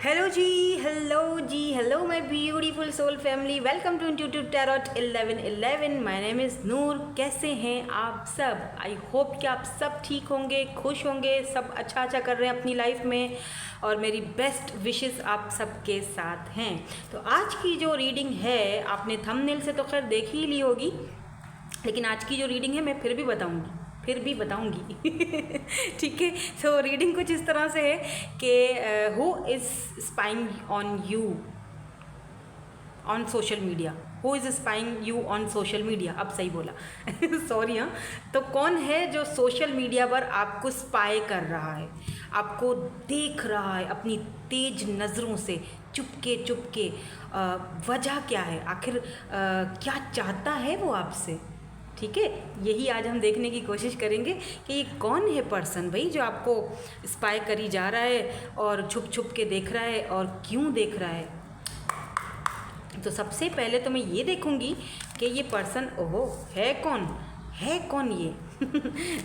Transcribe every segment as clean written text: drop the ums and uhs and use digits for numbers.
Hello जी, hello my beautiful soul family, welcome to intuitive tarot 1111। My name is Noor. कैसे हैं आप सब? आई होप कि आप सब ठीक होंगे, खुश होंगे, सब अच्छा कर रहे हैं अपनी लाइफ में, और मेरी बेस्ट विशेस आप सबके साथ हैं। तो आज की जो रीडिंग है, आपने थंबनेल से तो खैर देख ही ली होगी, लेकिन आज की जो रीडिंग है मैं फिर भी बताऊंगी ठीक है। तो रीडिंग कुछ इस तरह से है कि who is spying on you on social media. Who is spying you on social media, अब सही बोला सॉरी। हाँ, तो कौन है जो सोशल मीडिया पर आपको स्पाई कर रहा है, आपको देख रहा है अपनी तेज नज़रों से, चुपके वजह क्या है, आखिर क्या चाहता है वो आपसे? ठीक है, यही आज हम देखने की कोशिश करेंगे कि ये कौन है पर्सन भाई जो आपको स्पाई करी जा रहा है और छुप के देख रहा है, और क्यों देख रहा है। तो सबसे पहले तो मैं ये देखूंगी कि ये पर्सन ओहो है कौन ये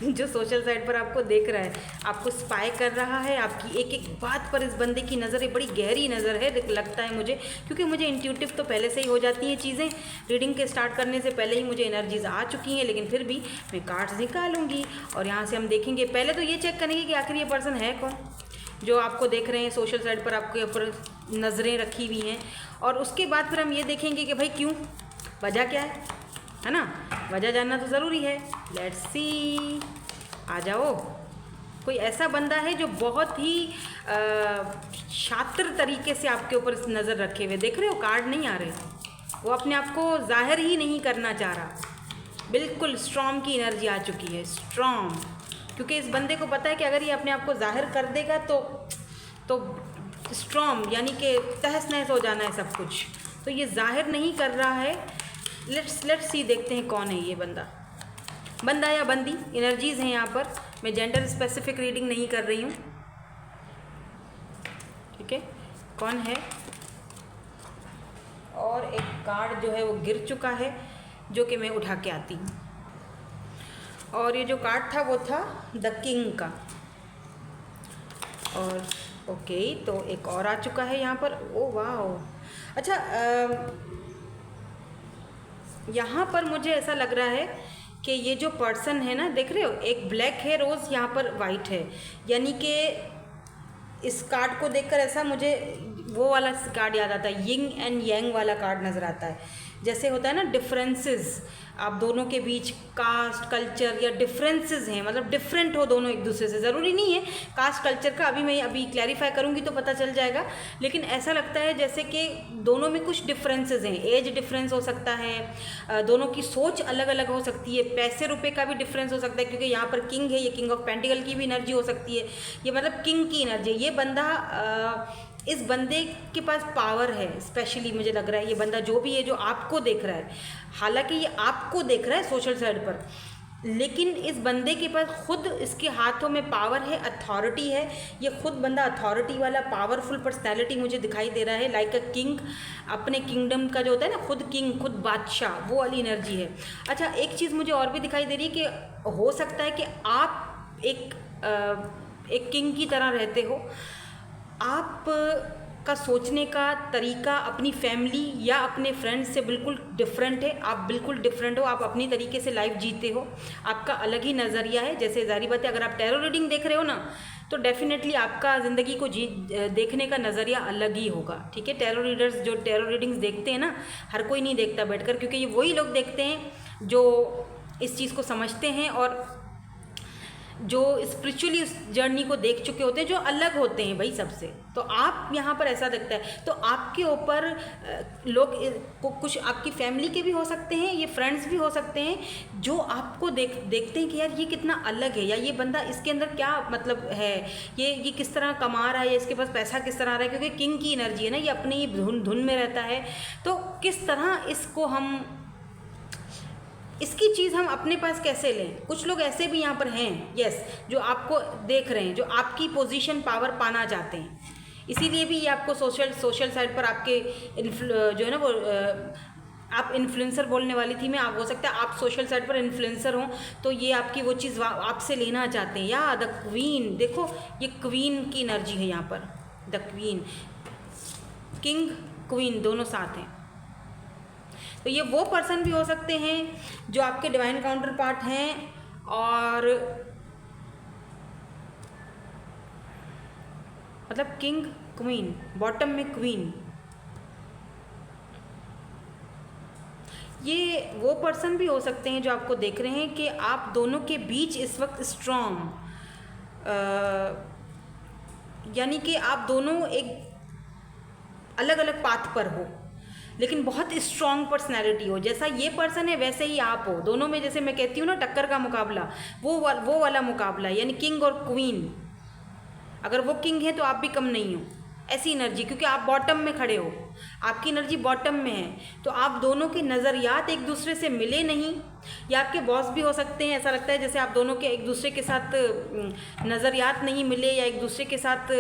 जो सोशल साइट पर आपको देख रहा है, आपको स्पाई कर रहा है, आपकी एक एक बात पर इस बंदे की नज़र है, बड़ी गहरी नज़र है लगता है मुझे, क्योंकि मुझे इंट्यूटिव तो पहले से ही हो जाती हैं चीज़ें। रीडिंग के स्टार्ट करने से पहले ही मुझे एनर्जीज आ चुकी हैं, लेकिन फिर भी मैं कार्ड्स निकालूंगी और यहाँ से हम देखेंगे। पहले तो ये चेक करेंगे कि आखिर ये पर्सन है कौन जो आपको देख रहे हैं सोशल साइट पर, आपके ऊपर नज़रें रखी हुई हैं, और उसके बाद फिर हम ये देखेंगे कि भाई क्यों, वजह क्या है ना। वजह जानना तो ज़रूरी है। लेट्स सी, आ जाओ। कोई ऐसा बंदा है जो बहुत ही शातिर तरीके से आपके ऊपर नज़र रखे हुए, देख रहे हो, कार्ड नहीं आ रहे, वो अपने आप को जाहिर ही नहीं करना चाह रहा। बिल्कुल स्ट्रॉन्ग की एनर्जी आ चुकी है, स्ट्रॉन्ग, क्योंकि इस बंदे को पता है कि अगर ये अपने आप को जाहिर कर देगा तो स्ट्रॉन्ग यानी कि तहस नहस हो जाना है सब कुछ, तो ये जाहिर नहीं कर रहा है। लेट्स सी, देखते हैं कौन है ये बंदा या बंदी। एनर्जीज़ हैं यहाँ पर, मैं जेंडर स्पेसिफिक रीडिंग नहीं कर रही हूँ, ठीक है। कौन है? और एक कार्ड जो है वो गिर चुका है, जो कि मैं उठा के आती हूँ, और ये जो कार्ड था वो था द किंग का। और ओके, तो एक और आ चुका है यहाँ पर। ओ वाह, अच्छा, यहाँ पर मुझे ऐसा लग रहा है कि ये जो पर्सन है ना, देख रहे हो, एक ब्लैक है रोज़, यहाँ पर वाइट है, यानी कि इस कार्ड को देखकर ऐसा मुझे वो वाला कार्ड याद आता है, यिंग एंड यांग वाला कार्ड नज़र आता है। जैसे होता है ना डिफरेंसेस, आप दोनों के बीच कास्ट कल्चर या डिफरेंसेस हैं, मतलब डिफरेंट हो दोनों एक दूसरे से। ज़रूरी नहीं है कास्ट कल्चर का, अभी क्लैरिफाई करूँगी तो पता चल जाएगा, लेकिन ऐसा लगता है जैसे कि दोनों में कुछ डिफरेंसेस हैं। एज डिफरेंस हो सकता है, दोनों की सोच अलग अलग हो सकती है, पैसे रुपए का भी डिफरेंस हो सकता है, क्योंकि यहाँ पर किंग है, ये किंग ऑफ पेंटिकल की भी एनर्जी हो सकती है, ये मतलब किंग की एनर्जी। ये बंदा इस बंदे के पास पावर है, स्पेशली मुझे लग रहा है ये बंदा जो भी है, जो आपको देख रहा है, हालांकि ये आपको देख रहा है सोशल साइट पर, लेकिन इस बंदे के पास खुद इसके हाथों में पावर है, अथॉरिटी है। ये खुद बंदा अथॉरिटी वाला पावरफुल पर्सनैलिटी मुझे दिखाई दे रहा है, लाइक अ किंग, अपने किंगडम का जो होता है ना, खुद किंग, खुद बादशाह, वो वाली एनर्जी है। अच्छा, एक चीज़ मुझे और भी दिखाई दे रही है कि हो सकता है कि आप एक किंग की तरह रहते हो, आप का सोचने का तरीका अपनी फैमिली या अपने फ्रेंड्स से बिल्कुल डिफरेंट है। आप बिल्कुल डिफरेंट हो, आप अपनी तरीके से लाइफ जीते हो, आपका अलग ही नज़रिया है। जैसे जारी बात है, अगर आप टैरो रीडिंग देख रहे हो ना, तो डेफिनेटली आपका ज़िंदगी को देखने का नज़रिया अलग ही होगा, ठीक है। टैरो रीडर्स जो टैरो रीडिंग्स देखते हैं ना, हर कोई नहीं देखता बैठकर, क्योंकि ये वही लोग देखते हैं जो इस चीज़ को समझते हैं और जो स्पिरिचुअली उस जर्नी को देख चुके होते हैं, जो अलग होते हैं भाई सबसे। तो आप यहाँ पर ऐसा दिखता है, तो आपके ऊपर लोग कुछ आपकी फैमिली के भी हो सकते हैं, ये फ्रेंड्स भी हो सकते हैं, जो आपको देखते हैं कि यार ये कितना अलग है, या ये बंदा, इसके अंदर क्या मतलब है, ये किस तरह कमा रहा है, या इसके पास पैसा किस तरह आ रहा है, क्योंकि किंग की एनर्जी है ना, ये अपनी ही धुन में रहता है। तो किस तरह इसको हम, इसकी चीज़ हम अपने पास कैसे लें। कुछ लोग ऐसे भी यहाँ पर हैं, यस, जो आपको देख रहे हैं, जो आपकी पोजीशन पावर पाना चाहते हैं, इसीलिए भी ये आपको सोशल साइट पर आपके जो है ना वो आप इन्फ्लुएंसर बोलने वाली थी मैं, आप हो सकता है आप सोशल साइट पर इन्फ्लुएंसर हों, तो ये आपकी वो चीज़ आपसे लेना चाहते हैं। या द क्वीन, देखो ये क्वीन की एनर्जी है यहाँ पर, द क्वीन, किंग क्वीन दोनों साथ हैं। तो ये वो पर्सन भी हो सकते हैं जो आपके डिवाइन काउंटर पार्ट हैं, और मतलब किंग क्वीन, बॉटम में क्वीन, ये वो पर्सन भी हो सकते हैं जो आपको देख रहे हैं कि आप दोनों के बीच इस वक्त स्ट्रॉन्ग, यानी कि आप दोनों एक अलग अलग पाथ पर हो, लेकिन बहुत स्ट्रॉन्ग पर्सनैलिटी हो। जैसा ये पर्सन है वैसे ही आप हो। दोनों में जैसे मैं कहती हूँ ना टक्कर का मुकाबला, वो वाला मुकाबला, यानी किंग और क्वीन। अगर वो किंग है तो आप भी कम नहीं हो, ऐसी एनर्जी, क्योंकि आप बॉटम में खड़े हो, आपकी एनर्जी बॉटम में है। तो आप दोनों के नज़रियात एक दूसरे से मिले नहीं, या आपके बॉस भी हो सकते हैं। ऐसा लगता है जैसे आप दोनों के एक दूसरे के साथ नज़रियात नहीं मिले, या एक दूसरे के साथ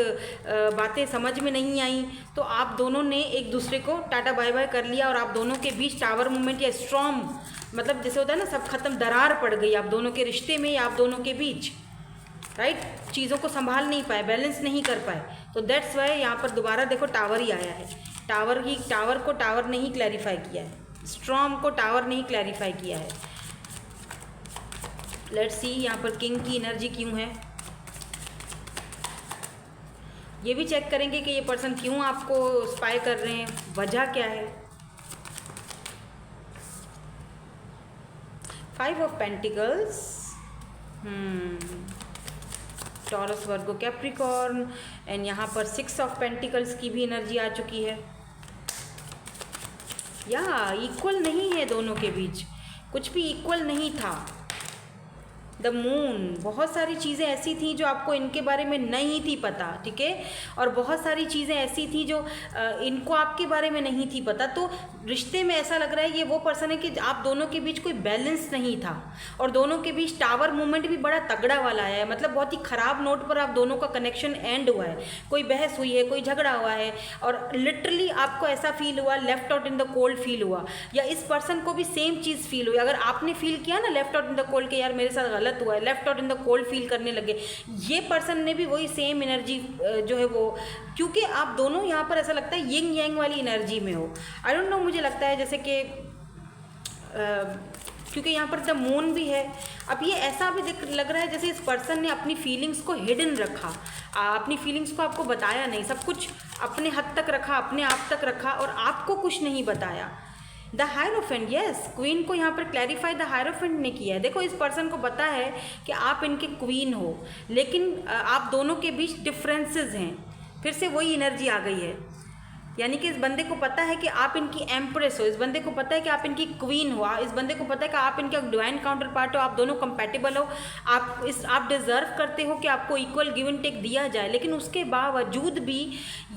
बातें समझ में नहीं आई, तो आप दोनों ने एक दूसरे को टाटा बाय बाय कर लिया, और आप दोनों के बीच टावर मूवमेंट या स्ट्रॉन्ग, मतलब जैसे होता है ना सब खत्म, दरार पड़ गई आप दोनों के रिश्ते में या आप दोनों के बीच, राइट। चीज़ों को संभाल नहीं पाए, बैलेंस नहीं कर पाए। तो दैट्स वाई यहाँ पर दोबारा देखो टावर ही आया है। टावर को टावर ने ही क्लैरिफाई किया है, स्ट्रॉन्ग को टावर ने ही क्लैरिफाई किया है। लेट्स सी यहाँ पर किंग की एनर्जी क्यों है, ये भी चेक करेंगे कि ये पर्सन क्यों आपको स्पाई कर रहे हैं, वजह क्या है। 5 of pentacles, taurus, Virgo, Capricorn, and यहाँ पर 6 ऑफ पेंटिकल्स की भी एनर्जी आ चुकी है। या इक्वल नहीं है दोनों के बीच, कुछ भी इक्वल नहीं था। द मून, बहुत सारी चीज़ें ऐसी थी जो आपको इनके बारे में नहीं थी पता, ठीक है, और बहुत सारी चीज़ें ऐसी थी जो इनको आपके बारे में नहीं थी पता। तो रिश्ते में ऐसा लग रहा है ये वो पर्सन है कि आप दोनों के बीच कोई बैलेंस नहीं था, और दोनों के बीच टावर मूवमेंट भी बड़ा तगड़ा वाला है। मतलब बहुत ही ख़राब नोट पर आप दोनों का कनेक्शन एंड हुआ है, कोई बहस हुई है, कोई झगड़ा हुआ है, और लिटरली आपको ऐसा फील हुआ, left out in the cold feel हुआ, या इस पर्सन को भी सेम चीज़ फील हुई। अगर आपने फील किया ना left out in the cold के यार मेरे साथ गलत हुआ है, left out in the cold feel करने लगे, ये पर्सन ने भी वही सेम एनर्जी जो है वो, क्योंकि आप दोनों यहाँ पर ऐसा लगता है यिंग यांग वाली एनर्जी में हो। आई डोंट नो, मुझे लगता है जैसे कि क्योंकि यहाँ पर द मून भी है। अब ये ऐसा भी लग रहा है जैसे इस पर्सन ने अपनी फीलिंग्स को हिडन रखा, अपनी फीलिंग्स को आपको बताया नहीं, सब कुछ अपने हद तक रखा, अपने आप तक रखा, और आपको कुछ नहीं बताया। द हायरोफेंट, यस, क्वीन को यहाँ पर क्लैरिफाई द हायरोफेंट ने किया है। देखो इस पर्सन को पता है कि आप इनके क्वीन हो, लेकिन आप दोनों के बीच डिफरेंसेस हैं। फिर से वही एनर्जी आ गई है, यानी कि इस बंदे को पता है कि आप इनकी एम्प्रेस हो, इस बंदे को पता है कि आप इनकी क्वीन हो, इस बंदे को पता है कि आप इनका डिवाइन काउंटर पार्ट हो, आप दोनों कंपैटिबल हो, आप डिज़र्व करते हो कि आपको इक्वल गिव एंड टेक दिया जाए। लेकिन उसके बावजूद भी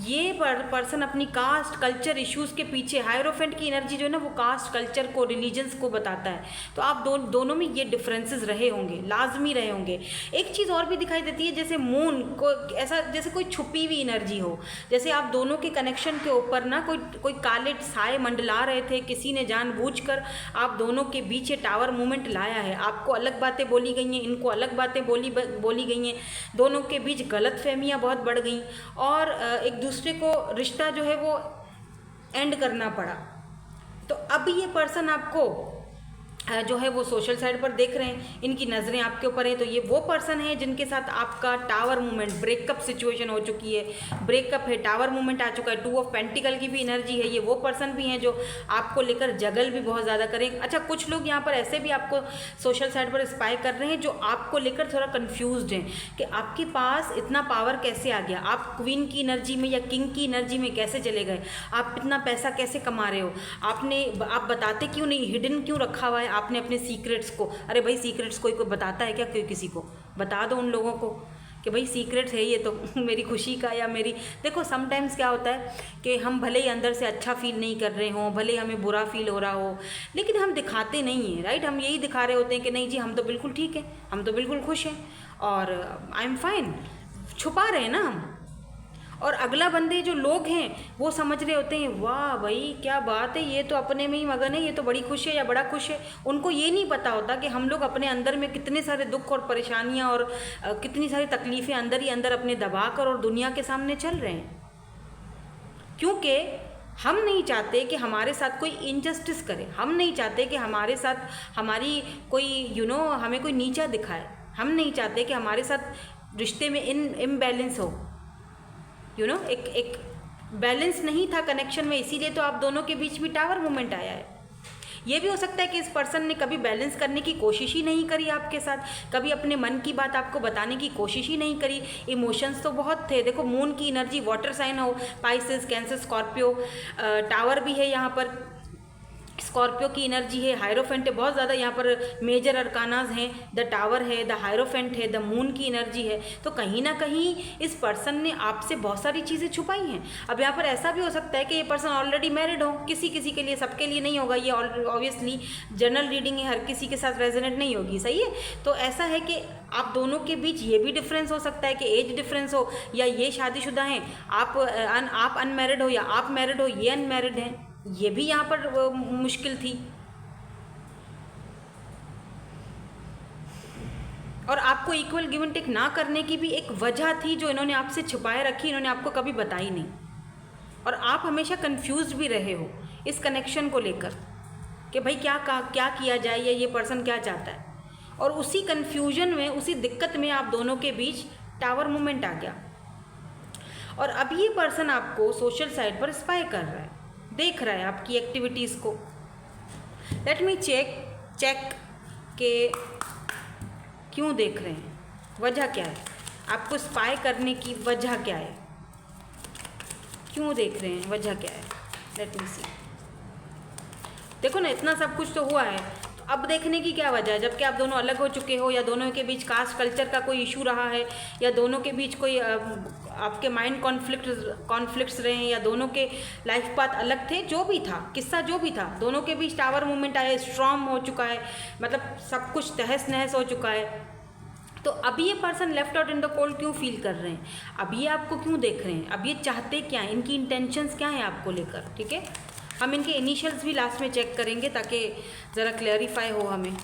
ये पर्सन अपनी कास्ट कल्चर इश्यूज़ के पीछे, हायरोफेंट की एनर्जी जो है ना वो कास्ट कल्चर को, रिलीजन्स को बताता है। तो आप दोनों में ये डिफरेंसेस रहे होंगे, लाजमी रहे होंगे। एक चीज़ और भी दिखाई देती है, जैसे मून को ऐसा जैसे कोई छुपी हुई एनर्जी हो, जैसे आप दोनों के कनेक्शन के ऊपर ना कोई काले साए मंडला रहे थे, किसी ने जानबूझकर आप दोनों के बीच टावर मूवमेंट लाया है। आपको अलग बातें बोली गई हैं, इनको अलग बातें बोली गई हैं, दोनों के बीच गलतफहमियां बहुत बढ़ गई, और एक दूसरे को रिश्ता जो है वो एंड करना पड़ा। तो अब ये पर्सन आपको जो है वो सोशल साइड पर देख रहे हैं, इनकी नज़रें आपके ऊपर हैं। तो ये वो पर्सन है जिनके साथ आपका टावर मूवमेंट, ब्रेकअप सिचुएशन हो चुकी है, ब्रेकअप है, टावर मूवमेंट आ चुका है। 2 ऑफ पेंटिकल की भी एनर्जी है। ये वो पर्सन भी हैं जो आपको लेकर जगल भी बहुत ज़्यादा करें। अच्छा, कुछ लोग यहाँ पर ऐसे भी आपको सोशल साइड पर स्पाई कर रहे हैं जो आपको लेकर थोड़ा कन्फ्यूज्ड हैं कि आपके पास इतना पावर कैसे आ गया, आप क्वीन की एनर्जी में या किंग की एनर्जी में कैसे चले गए, आप इतना पैसा कैसे कमा रहे हो, आप बताते क्यों नहीं, हिडन क्यों रखा हुआ है आपने अपने सीक्रेट्स को। अरे भाई सीक्रेट्स कोई बताता है क्या? कोई किसी को बता दो उन लोगों को कि भाई सीक्रेट्स है ये तो मेरी खुशी का या मेरी। देखो समटाइम्स क्या होता है कि हम भले ही अंदर से अच्छा फील नहीं कर रहे हों, भले ही हमें बुरा फील हो रहा हो, लेकिन हम दिखाते नहीं हैं, राइट। हम यही दिखा रहे होते हैं कि नहीं जी हम तो बिल्कुल ठीक है, हम तो बिल्कुल खुश हैं और आई एम फाइन, छुपा रहे हैं ना हम। और अगला बंदे जो लोग हैं वो समझ रहे होते हैं वाह भाई क्या बात है, ये तो अपने में ही मगन है, ये तो बड़ी खुश है या बड़ा खुश है। उनको ये नहीं पता होता कि हम लोग अपने अंदर में कितने सारे दुख और परेशानियां और कितनी सारी तकलीफ़ें अंदर ही अंदर अपने दबा कर और दुनिया के सामने चल रहे हैं। क्योंकि हम नहीं चाहते कि हमारे साथ कोई इनजस्टिस करे, हम नहीं चाहते कि हमारे साथ हमारी कोई हमें कोई नीचा दिखाए, हम नहीं चाहते कि हमारे साथ रिश्ते में इम्बैलेंस हो, एक बैलेंस नहीं था कनेक्शन में, इसीलिए तो आप दोनों के बीच भी टावर मूवमेंट आया है। ये भी हो सकता है कि इस पर्सन ने कभी बैलेंस करने की कोशिश ही नहीं करी आपके साथ, कभी अपने मन की बात आपको बताने की कोशिश ही नहीं करी। इमोशंस तो बहुत थे, देखो मून की एनर्जी, वाटर साइन हो, पाइसेस, कैंसर, स्कॉर्पियो, टावर भी है यहाँ पर, स्कॉर्पियो की एनर्जी है, हायरोफेंट है, बहुत ज़्यादा यहाँ पर मेजर अरकानाज हैं, द टावर है, द हायरोफेंट है, द मून की एनर्जी है। तो कहीं ना कहीं इस पर्सन ने आपसे बहुत सारी चीज़ें छुपाई हैं। अब यहाँ पर ऐसा भी हो सकता है कि ये पर्सन ऑलरेडी मैरिड हो, किसी किसी के लिए, सबके लिए नहीं होगा, ये ऑब्वियसली जनरल रीडिंग है, हर किसी के साथ रेजोनेट नहीं होगी, सही है। तो ऐसा है कि आप दोनों के बीच ये भी डिफरेंस हो सकता है कि एज डिफरेंस हो, या ये शादीशुदा हैं, आप अनमैरिड हो, या आप मैरिड हो, ये अनमैरिड हैं, ये भी यहाँ पर मुश्किल थी। और आपको इक्वल गिव एंड टेक ना करने की भी एक वजह थी जो इन्होंने आपसे छुपाए रखी, इन्होंने आपको कभी बताई नहीं, और आप हमेशा कंफ्यूज भी रहे हो इस कनेक्शन को लेकर कि भाई क्या किया जाए, या ये पर्सन क्या चाहता है। और उसी कंफ्यूजन में, उसी दिक्कत में आप दोनों के बीच टावर मूवमेंट आ गया। और अब ये पर्सन आपको सोशल साइट पर स्पाई कर रहा है, देख रहा है आपकी एक्टिविटीज़ को। लेट मी चेक के क्यों देख रहे हैं, वजह क्या है, आपको स्पाई करने की वजह क्या है, क्यों देख रहे हैं, वजह क्या है। लेट मी सी। देखो ना, इतना सब कुछ तो हुआ है, तो अब देखने की क्या वजह है, जबकि आप दोनों अलग हो चुके हो, या दोनों के बीच कास्ट कल्चर का कोई इशू रहा है, या दोनों के बीच कोई आपके माइंड कॉन्फ्लिक्ट्स रहे हैं, या दोनों के लाइफ पाथ अलग थे, जो भी था, किस्सा जो भी था, दोनों के बीच टावर मूवमेंट आया, स्ट्रॉन्ग हो चुका है, मतलब सब कुछ तहस नहस हो चुका है। तो अभी ये person left out in the cold क्यों फील कर रहे हैं, अब ये आपको क्यों देख रहे हैं, अब ये चाहते क्या हैं, इनकी इंटेंशंस क्या हैं आपको लेकर। ठीक है, हम इनके इनिशियल्स भी लास्ट में चेक करेंगे ताकि ज़रा क्लैरिफाई हो हमें।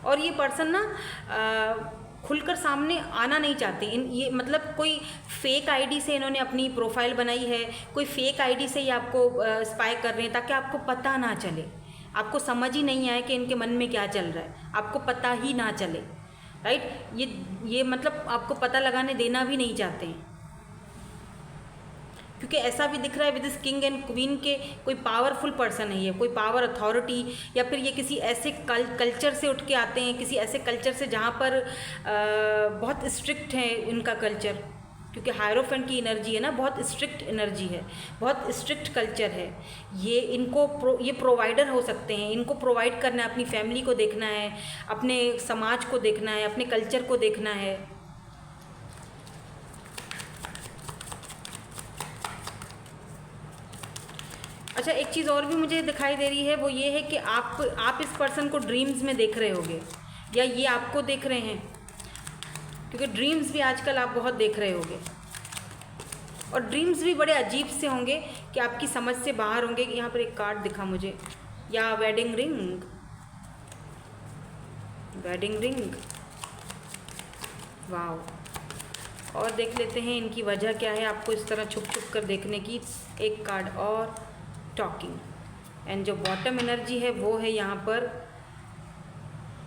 और ये पर्सन ना खुलकर सामने आना नहीं चाहते, ये मतलब कोई फेक आईडी से इन्होंने अपनी प्रोफाइल बनाई है, कोई फेक आईडी से ये आपको स्पाई कर रहे हैं ताकि आपको पता ना चले, आपको समझ ही नहीं आए कि इनके मन में क्या चल रहा है, आपको पता ही ना चले, राइट। ये मतलब आपको पता लगाने देना भी नहीं चाहते हैं, क्योंकि ऐसा भी दिख रहा है with this king and queen के कोई पावरफुल पर्सन है, ये कोई पावर अथॉरिटी, या फिर ये किसी ऐसे कल्चर से उठ के आते हैं, किसी ऐसे कल्चर से जहाँ पर बहुत स्ट्रिक्ट है इनका कल्चर, क्योंकि हायरोफेंट की एनर्जी है ना, बहुत स्ट्रिक्ट एनर्जी है, बहुत स्ट्रिक्ट कल्चर है। ये ये प्रोवाइडर हो सकते हैं, इनको प्रोवाइड करना है, अपनी फैमिली को देखना है, अपने समाज को देखना है, अपने कल्चर को देखना है। अच्छा, एक चीज़ और भी मुझे दिखाई दे रही है, वो ये है कि आप इस पर्सन को ड्रीम्स में देख रहे होगे, या ये आपको देख रहे हैं, क्योंकि ड्रीम्स भी आजकल आप बहुत देख रहे होगे, और ड्रीम्स भी बड़े अजीब से होंगे कि आपकी समझ से बाहर होंगे। यहाँ पर एक कार्ड दिखा मुझे, या वेडिंग रिंग, वाह। और देख लेते हैं इनकी वजह क्या है आपको इस तरह छुप छुप कर देखने की। एक कार्ड और, टॉकिंग, एंड जो बॉटम एनर्जी है वो है यहाँ पर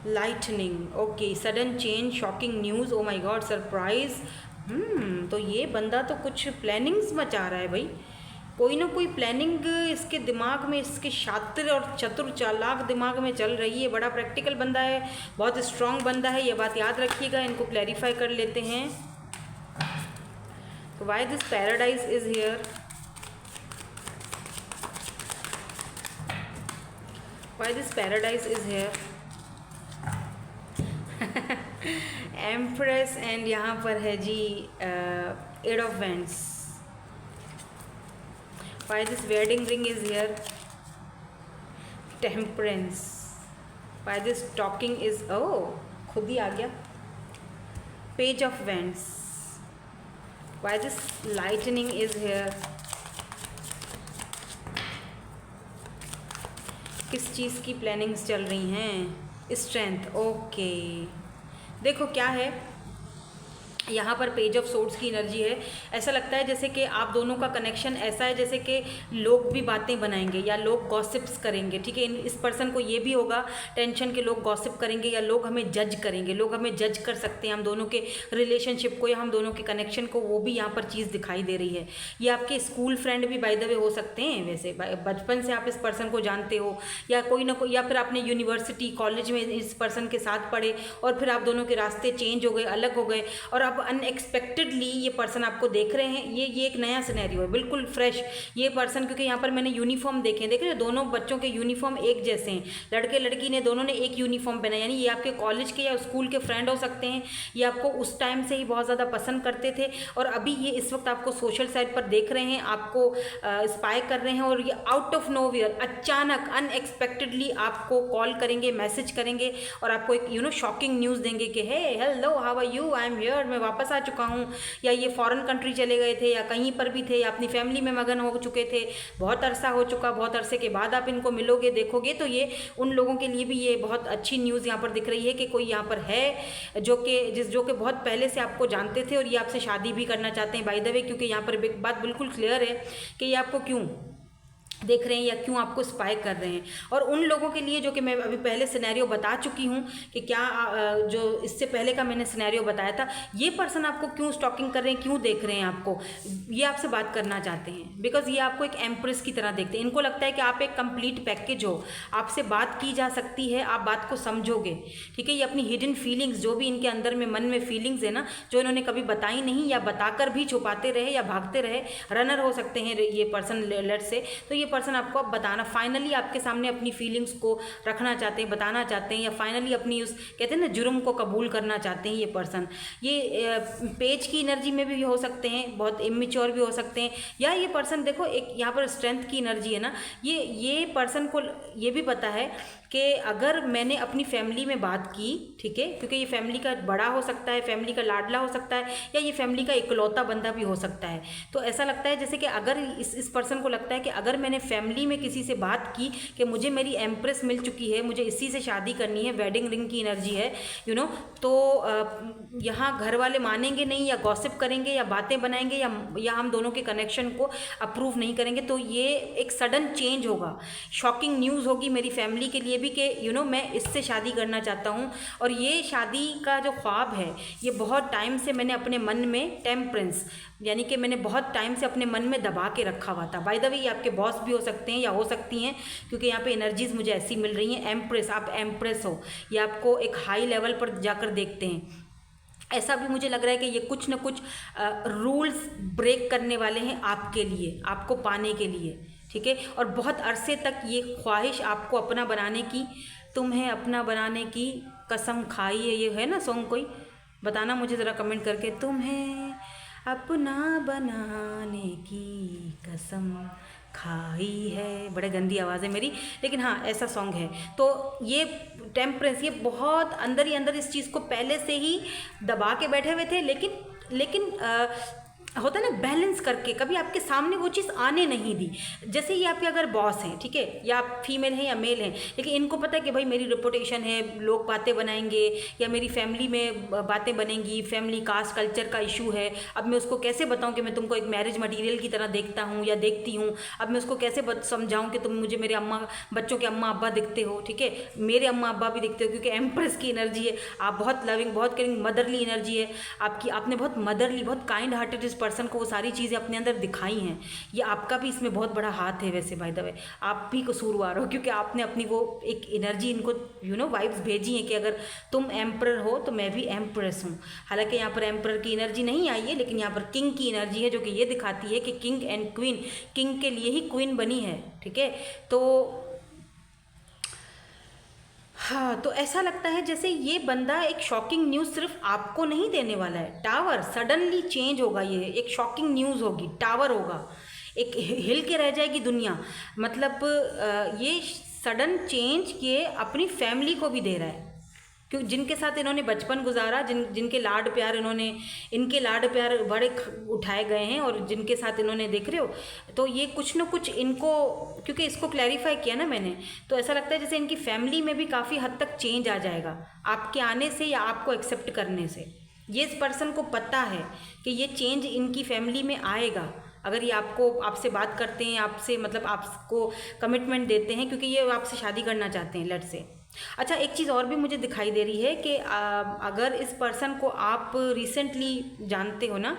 lightning. Okay, sudden change, shocking news, oh my God, surprise. तो ये बंदा तो कुछ प्लानिंग्स मचा रहा है भाई, कोई ना कोई प्लानिंग इसके दिमाग में, इसके शातिर और चतुर चालाक दिमाग में चल रही है। बड़ा प्रैक्टिकल बंदा है, बहुत स्ट्रॉन्ग बंदा है, ये बात याद रखिएगा। इनको क्लैरिफाई कर लेते हैं। तो why this paradise is here, why this paradise is here, empress, and यहाँ पर है जी eight of wands. Why this wedding ring is here, temperance. Why this talking is, oh खुद ही आ गया, page of wands. Why this lightning is here, किस चीज़ की प्लानिंग्स चल रही हैं, स्ट्रेंथ। ओके, देखो क्या है, यहाँ पर पेज ऑफ सोर्ड्स की एनर्जी है। ऐसा लगता है जैसे कि आप दोनों का कनेक्शन ऐसा है जैसे कि लोग भी बातें बनाएंगे या लोग गॉसिप्स करेंगे, ठीक है। इस पर्सन को ये भी होगा टेंशन के लोग गॉसिप करेंगे या लोग हमें जज करेंगे, लोग हमें जज कर सकते हैं हम दोनों के रिलेशनशिप को या हम दोनों के कनेक्शन को, वो भी यहाँ पर चीज़ दिखाई दे रही है। ये आपके स्कूल फ्रेंड भी बाय द वे हो सकते हैं, वैसे बचपन से आप इस पर्सन को जानते हो या कोई ना कोई, या फिर आपने यूनिवर्सिटी कॉलेज में इस पर्सन के साथ पढ़े और फिर आप दोनों के रास्ते चेंज हो गए, अलग हो गए और अब अनएक्सपेक्टेडली ये पर्सन आपको देख रहे हैं। ये एक नया सिनेरियो है, बिल्कुल फ्रेश ये पर्सन, क्योंकि यहाँ पर मैंने यूनिफॉर्म देखे, देख रहे हो दोनों बच्चों के यूनिफॉर्म एक जैसे हैं, लड़के लड़की ने दोनों ने एक यूनिफॉर्म पहना, यानी ये आपके कॉलेज के या स्कूल के फ्रेंड हो सकते हैं। ये आपको उस टाइम से ही बहुत ज़्यादा पसंद करते थे और अभी ये इस वक्त आपको सोशल साइट पर देख रहे हैं, आपको स्पाई कर रहे हैं और ये आउट ऑफ नोवेयर अचानक अनएक्सपेक्टेडली आपको कॉल करेंगे, मैसेज करेंगे और आपको एक शॉकिंग न्यूज़ देंगे कि hey hello how are you, I am here, मैं वापस आ चुका हूँ। या ये फॉरेन कंट्री चले गए थे या कहीं पर भी थे या अपनी फैमिली में मगन हो चुके थे, बहुत अरसा हो चुका, बहुत अरसे के बाद आप इनको मिलोगे देखोगे, तो ये उन लोगों के लिए भी ये बहुत अच्छी न्यूज़ यहाँ पर दिख रही है कि कोई यहाँ पर है जो कि बहुत पहले से आपको जानते थे और ये आपसे शादी भी करना चाहते हैं बाय द वे, क्योंकि यहाँ पर बात बिल्कुल क्लियर है कि ये आपको क्यों देख रहे हैं या क्यों आपको स्पाई कर रहे हैं। और उन लोगों के लिए जो कि मैं अभी पहले सिनेरियो बता चुकी हूँ कि क्या जो इससे पहले का मैंने सिनेरियो बताया था, ये पर्सन आपको क्यों स्टॉकिंग कर रहे हैं, क्यों देख रहे हैं आपको, ये आपसे बात करना चाहते हैं बिकॉज ये आपको एक एम्प्रेस की तरह देखते हैं। इनको लगता है कि आप एक कंप्लीट पैकेज हो, आपसे बात की जा सकती है, आप बात को समझोगे, ठीक है। ये अपनी हिडन फीलिंग्स, जो भी इनके अंदर में मन में फीलिंग्स है ना, जो इन्होंने कभी बताई नहीं या बताकर भी छुपाते रहे या भागते रहे, रनर हो सकते हैं ये पर्सन लेट से, तो ये पर्सन आपको अब बताना, फाइनली आपके सामने अपनी फीलिंग्स को रखना चाहते हैं, बताना चाहते हैं या फाइनली अपनी उस कहते हैं ना जुर्म को कबूल करना चाहते हैं ये पर्सन। ये पेज की एनर्जी में भी हो सकते हैं, बहुत इमेच्योर भी हो सकते हैं, या ये पर्सन देखो एक यहाँ पर स्ट्रेंथ की एनर्जी है ना, ये पर्सन को ये भी पता है कि अगर मैंने अपनी फैमिली में बात की, ठीक है, क्योंकि ये फैमिली का बड़ा हो सकता है, फैमिली का लाडला हो सकता है या ये फैमिली का इकलौता बंदा भी हो सकता है, तो ऐसा लगता है जैसे कि अगर इस पर्सन को लगता है कि अगर मैंने फैमिली में किसी से बात की कि मुझे मेरी एम्प्रेस मिल चुकी है, मुझे इसी से शादी करनी है, वेडिंग रिंग की एनर्जी है तो यहाँ घर वाले मानेंगे नहीं या गॉसिप करेंगे या बातें बनाएंगे या हम दोनों के कनेक्शन को अप्रूव नहीं करेंगे, तो ये एक सडन चेंज होगा, शॉकिंग न्यूज़ होगी मेरी फैमिली के लिए भी कि मैं इससे शादी करना चाहता हूँ। और ये शादी का जो ख्वाब है ये बहुत टाइम से मैंने अपने मन में टेम्परेंस, यानी कि मैंने बहुत टाइम से अपने मन में दबा के रखा हुआ था। बाय द वे ये आपके बॉस भी हो सकते हैं या हो सकती हैं, क्योंकि यहाँ पे एनर्जीज मुझे ऐसी मिल रही हैं। एम्प्रेस, आप एम्प्रेस हो, ये आपको एक हाई लेवल पर जाकर देखते हैं। ऐसा भी मुझे लग रहा है कि ये कुछ न कुछ रूल्स ब्रेक करने वाले हैं आपके लिए, आपको पाने के लिए, ठीक है। और बहुत अरसे तक ये ख्वाहिश आपको अपना बनाने की, तुम्हें अपना बनाने की कसम खाई है, ये है ना सॉन्ग, कोई बताना मुझे ज़रा कमेंट करके, तुम्हें अपना बनाने की कसम खाई है। बड़े गंदी आवाज़ है मेरी, लेकिन हाँ ऐसा सॉन्ग है। तो ये टेम्परेंस, ये बहुत अंदर ही अंदर इस चीज़ को पहले से ही दबा के बैठे हुए थे, लेकिन होता है ना बैलेंस करके, कभी आपके सामने वो चीज़ आने नहीं दी। जैसे ये आपके अगर बॉस हैं, ठीक है, या आप फीमेल हैं या मेल हैं, लेकिन इनको पता है कि भाई मेरी रेपुटेशन है, लोग बातें बनाएंगे या मेरी फैमिली में बातें बनेंगी, फैमिली कास्ट कल्चर का इशू है, अब मैं उसको कैसे बताऊं कि मैं तुमको एक मैरिज मटीरियल की तरह देखता हूं या देखती हूं, अब मैं उसको कैसे समझाऊं कि तुम मुझे मेरे बच्चों के अम्मा अब्बा दिखते हो, ठीक है, मेरे अम्मा अब्बा भी दिखते हो, क्योंकि एम्प्रेस की एनर्जी है, आप बहुत लविंग, बहुत केयरिंग, मदरली एनर्जी है आपकी, आपने बहुत मदरली, बहुत काइंड हार्टेड इस पर्सन को वो सारी चीज़ें अपने अंदर दिखाई हैं। ये आपका भी इसमें बहुत बड़ा हाथ है वैसे, बाय द वे आप भी कसूरवार हो, क्योंकि आपने अपनी वो एक एनर्जी इनको वाइब्स भेजी हैं कि अगर तुम एम्परर हो तो मैं भी एम्प्रेस हूँ। हालांकि यहाँ पर एम्परर की एनर्जी नहीं आई है, लेकिन यहाँ पर किंग की एनर्जी है, जो कि ये दिखाती है कि किंग एंड क्वीन, किंग के लिए ही क्वीन बनी है, ठीक है। तो हाँ, तो ऐसा लगता है जैसे ये बंदा एक शॉकिंग न्यूज़ सिर्फ आपको नहीं देने वाला है। टावर सडनली चेंज होगा, ये एक शॉकिंग न्यूज़ होगी, टावर होगा, एक हिल के रह जाएगी दुनिया। मतलब ये सडन चेंज ये अपनी फैमिली को भी दे रहा है, क्योंकि जिनके साथ इन्होंने बचपन गुजारा, जिनके लाड प्यार इनके लाड प्यार बड़े उठाए गए हैं और जिनके साथ इन्होंने, देख रहे हो, तो ये कुछ न कुछ इनको, क्योंकि इसको क्लैरिफाई किया ना मैंने, तो ऐसा लगता है जैसे इनकी फैमिली में भी काफ़ी हद तक चेंज आ जाएगा आपके आने से या आपको एक्सेप्ट करने से। ये इस पर्सन को पता है कि ये चेंज इनकी फैमिली में आएगा, अगर ये आपसे बात करते हैं, आपसे मतलब आपको कमिटमेंट देते हैं, क्योंकि ये आपसे शादी करना चाहते हैं, लेट्स से। अच्छा, एक चीज़ और भी मुझे दिखाई दे रही है कि अगर इस पर्सन को आप रिसेंटली जानते हो ना,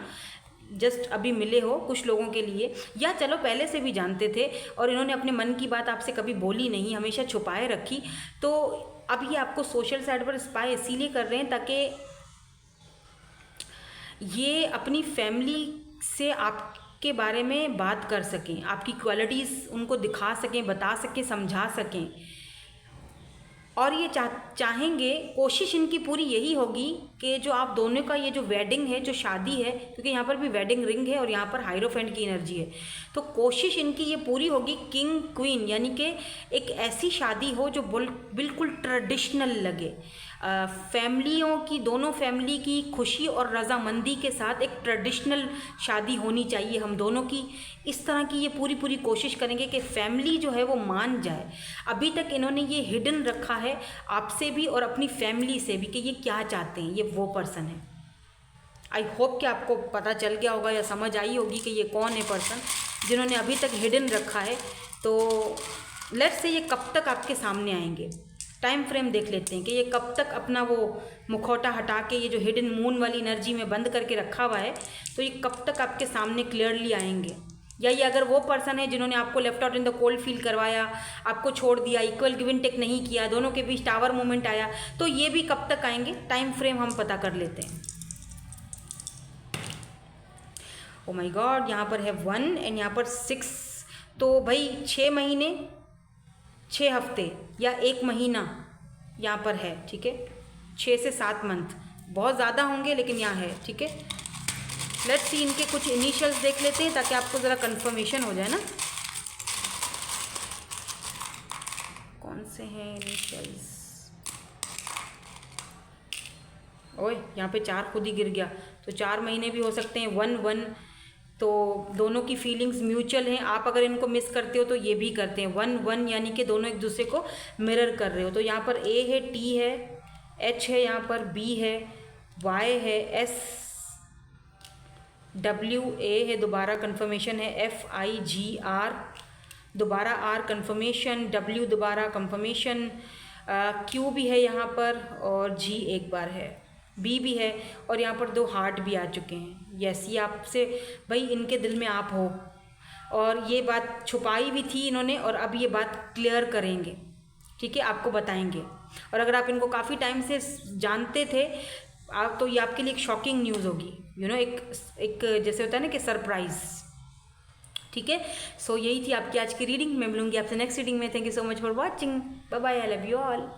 जस्ट अभी मिले हो कुछ लोगों के लिए, या चलो पहले से भी जानते थे और इन्होंने अपने मन की बात आपसे कभी बोली नहीं, हमेशा छुपाए रखी, तो अब ये आपको सोशल साइड पर स्पाई इसीलिए कर रहे हैं ताकि ये अपनी फैमिली से आपके बारे में बात कर सकें, आपकी क्वालिटीज़ उनको दिखा सकें, बता सकें, समझा सकें। और ये चाहेंगे, कोशिश इनकी पूरी यही होगी कि जो आप दोनों का ये जो वेडिंग है, जो शादी है, क्योंकि यहाँ पर भी वेडिंग रिंग है और यहाँ पर हाइरोफेंट की एनर्जी है, तो कोशिश इनकी ये पूरी होगी किंग क्वीन, यानी कि एक ऐसी शादी हो जो बिल्कुल ट्रेडिशनल लगे, फैमिलियों की, दोनों फैमिली की खुशी और रजामंदी के साथ एक ट्रेडिशनल शादी होनी चाहिए हम दोनों की। इस तरह की ये पूरी कोशिश करेंगे कि फैमिली जो है वो मान जाए। अभी तक इन्होंने ये हिडन रखा है आपसे भी और अपनी फैमिली से भी कि ये क्या चाहते हैं, ये वो पर्सन है। आई होप कि आपको पता चल गया होगा या समझ आई होगी कि ये कौन है पर्सन जिन्होंने अभी तक हिडन रखा है। तो लेट्स से ये कब तक आपके सामने आएंगे, टाइम फ्रेम देख लेते हैं कि ये कब तक अपना वो मुखौटा हटा के, ये जो हिडन मून वाली एनर्जी में बंद करके रखा हुआ है, तो ये कब तक आपके सामने क्लियरली आएंगे। या ये अगर वो पर्सन है जिन्होंने आपको left out in the cold feel करवाया, आपको छोड़ दिया, इक्वल गिव एंड टेक नहीं किया, दोनों के बीच टावर मोमेंट आया, तो ये भी कब तक आएंगे, टाइम फ्रेम हम पता कर लेते हैं। ओ माय गॉड, यहाँ पर है 1 एंड यहाँ पर 6, तो भाई 6 महीने, 6 हफ्ते या 1 महीना यहाँ पर है, ठीक है। 6 से 7 मंथ, बहुत ज़्यादा होंगे लेकिन यहाँ है, ठीक है। लेट्स सी, इनके कुछ इनिशियल्स देख लेते हैं ताकि आपको ज़रा कंफर्मेशन हो जाए ना कौन से हैं इनिशियल्स। ओए, यहाँ पे 4 खुद ही गिर गया, तो 4 महीने भी हो सकते हैं, 1 तो दोनों की फीलिंग्स म्यूचुअल हैं। आप अगर इनको मिस करते हो तो ये भी करते हैं, 1 यानी कि दोनों एक दूसरे को मिरर कर रहे हो। तो यहाँ पर A है, T है, H है, यहाँ पर B है, Y है, S W A है, दोबारा कंफर्मेशन है, F I G R, दोबारा R कंफर्मेशन, W दोबारा कंफर्मेशन, Q भी है यहाँ पर और G एक बार है, B भी है और यहाँ पर 2 हार्ट भी आ चुके हैं। यस, ये आपसे भाई इनके दिल में आप हो और ये बात छुपाई भी थी इन्होंने और अब ये बात क्लियर करेंगे, ठीक है, आपको बताएंगे। और अगर आप इनको काफ़ी टाइम से जानते थे आप, तो ये आपके लिए एक शॉकिंग न्यूज़ होगी, यू नो, एक जैसे होता है ना कि सरप्राइज़, ठीक है। सो यही थी आपकी आज की रीडिंग। मैं मिलूंगी आपसे नेक्स्ट रीडिंग में। Thank you so much for watching, bye bye, I love you all.